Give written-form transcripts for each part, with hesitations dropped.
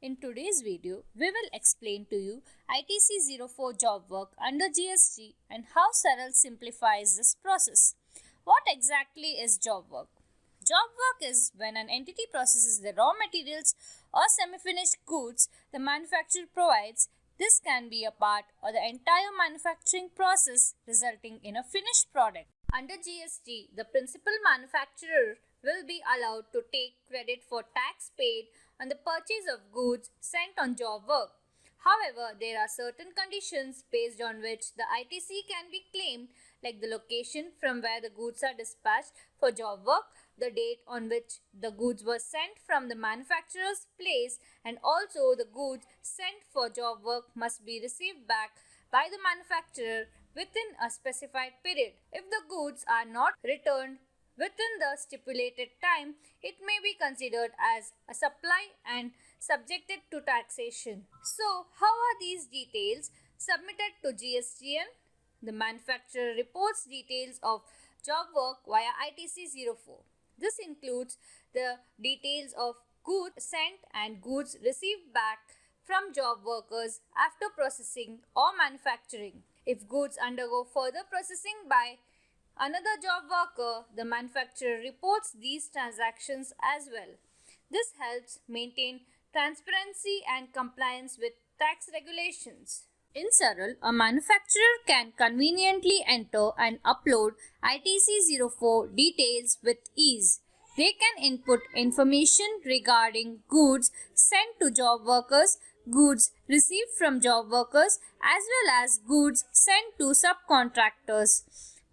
In today's video, we will explain to you ITC 04 job work under GST and how Saral simplifies this process. What exactly is job work? Job work is when an entity processes the raw materials or semi-finished goods the manufacturer provides. This can be a part or the entire manufacturing process resulting in a finished product. Under GST, the principal manufacturer will be allowed to take credit for tax paid on the purchase of goods sent on job work. However, there are certain conditions based on which the ITC can be claimed, like the location from where the goods are dispatched for job work, the date on which the goods were sent from the manufacturer's place, and also the goods sent for job work must be received back by the manufacturer within a specified period. If the goods are not returned within the stipulated time, it may be considered as a supply and subjected to taxation. So, how are these details submitted to GSTN? The manufacturer reports details of job work via ITC 04. This includes the details of goods sent and goods received back from job workers after processing or manufacturing. If goods undergo further processing by another job worker, the manufacturer reports these transactions as well. This helps maintain transparency and compliance with tax regulations. In Saral, a manufacturer can conveniently enter and upload ITC 04 details with ease. They can input information regarding goods sent to job workers, goods received from job workers, as well as goods sent to subcontractors.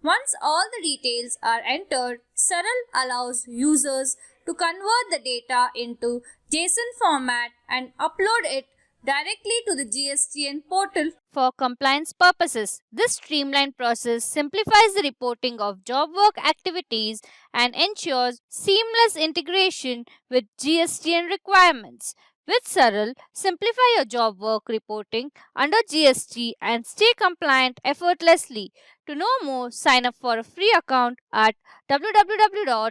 Once all the details are entered, Saral allows users to convert the data into JSON format and upload it directly to the GSTN portal for compliance purposes. This streamlined process simplifies the reporting of job work activities and ensures seamless integration with GSTN requirements. With Saral, simplify your job work reporting under GST and stay compliant effortlessly. To know more, sign up for a free account at www.saral.pro.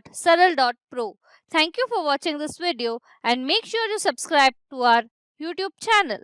Thank you for watching this video and make sure you subscribe to our YouTube channel.